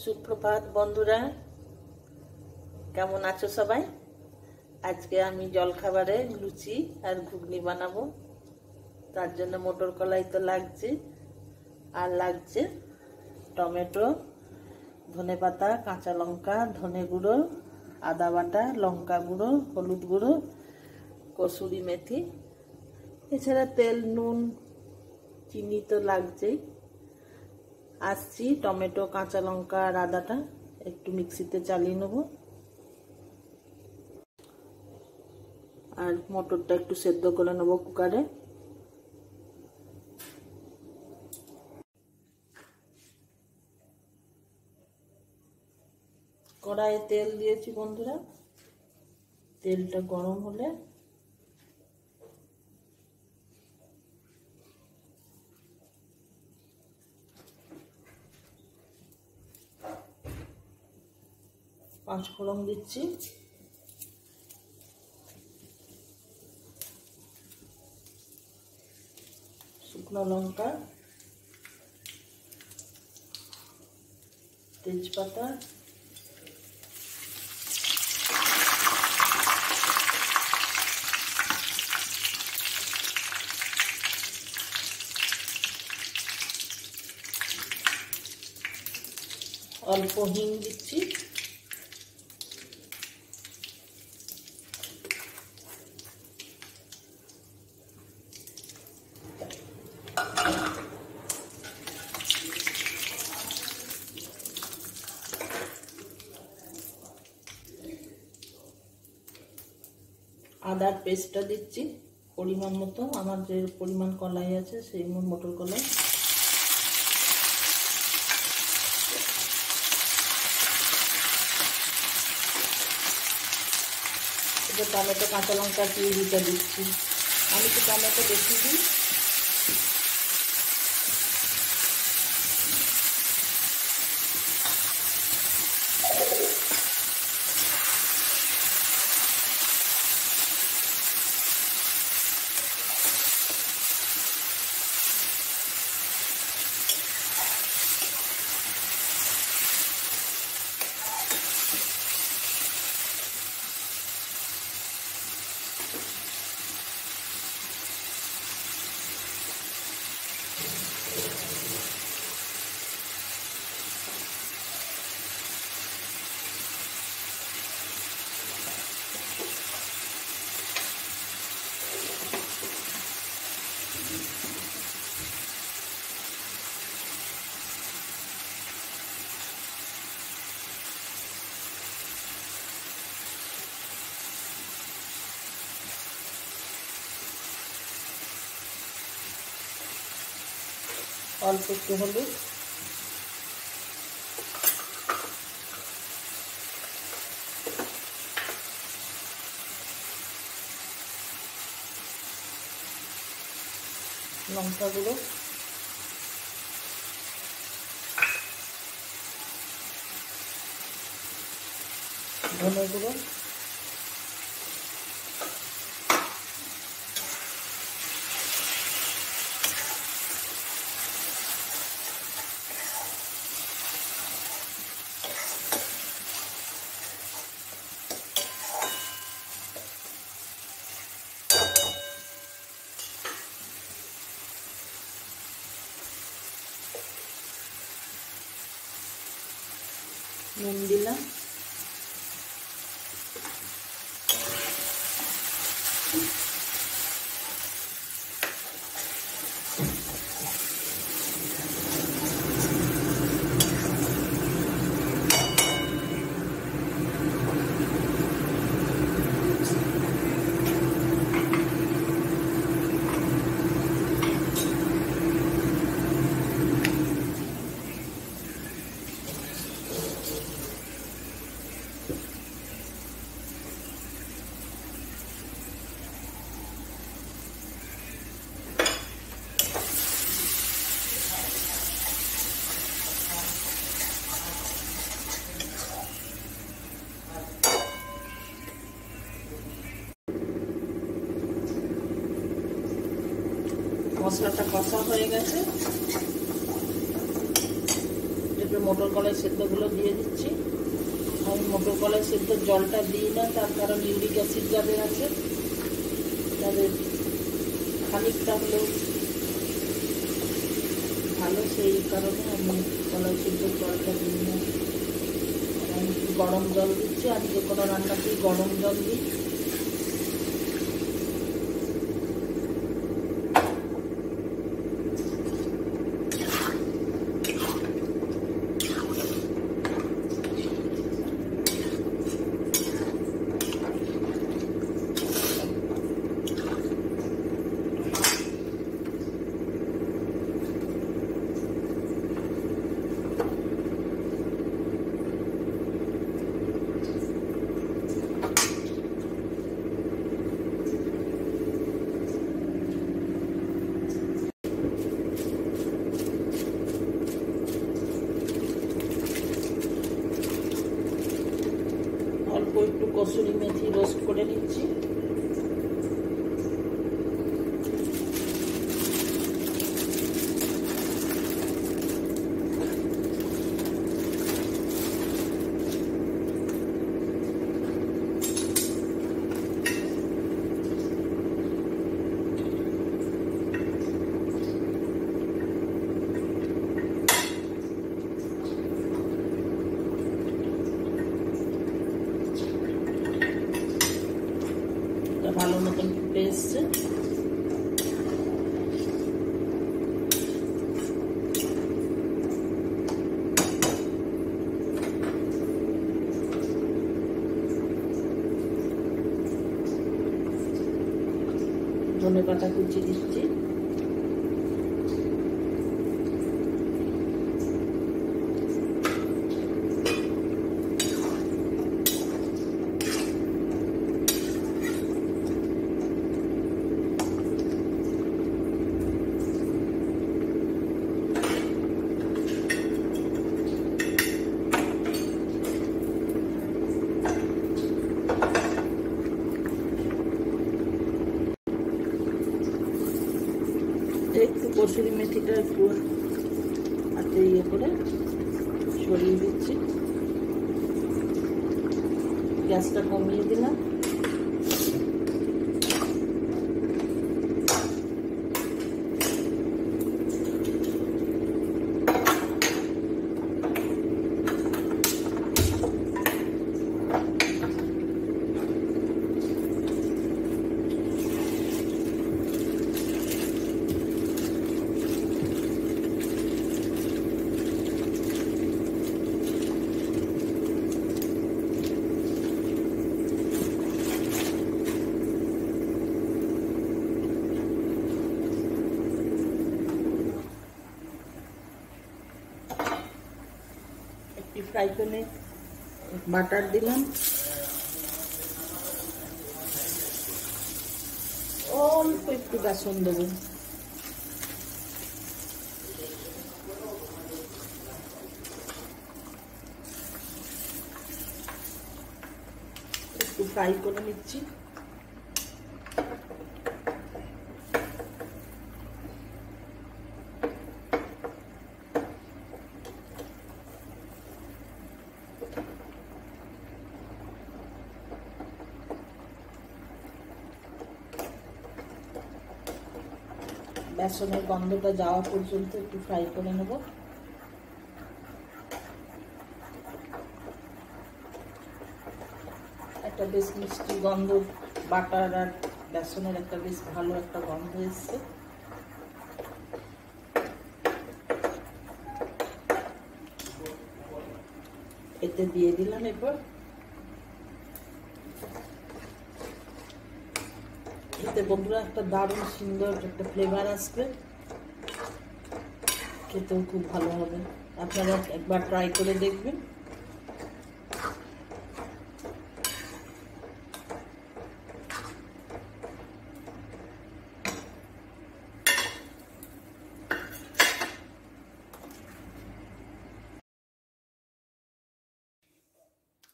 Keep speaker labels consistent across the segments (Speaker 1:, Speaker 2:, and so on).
Speaker 1: সুপ্রভাত বন্ধুরা, কেমন আছো সবাই? আজকে আমি জলখাবারে লুচি আর ঘুগনি বানাবো। তার জন্য মটর কলাই তো লাগছে, আর লাগছে টমেটো, ধনেপাতা, কাঁচা লঙ্কা, ধনে গুঁড়ো, আদা বাটা, লঙ্কা গুঁড়ো, হলুদ গুঁড়ো, কসুরি মেথি, এছাড়া তেল, নুন, চিনি তো লাগছেই। আসছি টমেটো, কাঁচা লঙ্কা আর আদাটা একটু মিক্সিতে চালিয়ে নেব, আর মটরটা একটু সেদ্ধ করে নেব কুকারে। কড়াইয়ে তেল দিয়েছি বন্ধুরা, তেলটা গরম হলে পাঁচ ফোড়ন দিচ্ছি, শুকনো লঙ্কা, তেজপাতা, অল্প হিং দিচ্ছি, আদার পেস্টটা দিচ্ছি পরিমাণ মতো, আমার যে পরিমাণ কলাই আছে সেই মটর কলাই। এবার টমেটো, কাঁচা লঙ্কা, পিউরিটা দিচ্ছি। আমি তো টমেটো বেশি দিই। অল্প একটু হলুদ, লঙ্কা গুঁড়ো, ধনে গুঁড়ো, নুন দিলাম, মশলাটা কষা হয়ে গেছে, মটর কলাই সেদ্ধগুলো দিয়ে দিচ্ছি। আমি মটর কলাই সেদ্ধ জলটা দিই না, তার কারণ ইউরিক অ্যাসিড যাদের আছে তাদের খানিকটা হলেও ভালো, সেই কারণে আমি কলাই সেদ্ধ জলটা দিই না। আমি গরম জল দিচ্ছি, আমি যে কোনো রান্নাতেই গরম জল দিই। অল্প একটু কসুরি মেথি রোস্ট করে নিচ্ছি। ভালো মতন ফুটে এসছে। ধনেপাতা কুচি দিচ্ছি। একটু কসুরি মেথিটা একটু হাতে করে সরিয়ে দিচ্ছি। গ্যাসটা কমিয়ে দিলাম। ফ্রাই প্যানে বাটার দিলাম, অল্প একটু বেসন দেবো। একটু ফ্রাই করে নিচ্ছি। বেসনের গন্ধটা যাওয়া পর্যন্ত একটু ফ্রাই করে নেব। একটা বেশ মিষ্টি গন্ধ, বাটার আর বেসনের একটা বেশ ভালো একটা গন্ধ এসছে। এতে দিয়ে দিলাম এরপর। এতে বন্ধুরা একটা দারুণ সুন্দর একটা ফ্লেভার আসবে, খেতেও খুব ভালো হবে। আপনারা একবার ট্রাই করে দেখবেন।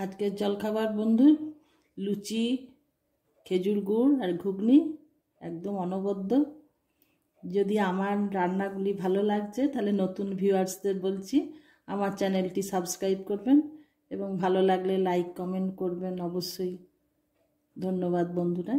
Speaker 1: আজকের জলখাবার বন্ধু, লুচি, খেজুর গুড় আর ঘুগনি, একদম অনবদ্য। যদি আমার রান্নাগুলি ভালো লাগছে তাহলে নতুন ভিউয়ার্সদের বলছি আমার চ্যানেলটি সাবস্ক্রাইব করবেন এবং ভালো লাগলে লাইক কমেন্ট করবেন অবশ্যই। ধন্যবাদ বন্ধুরা।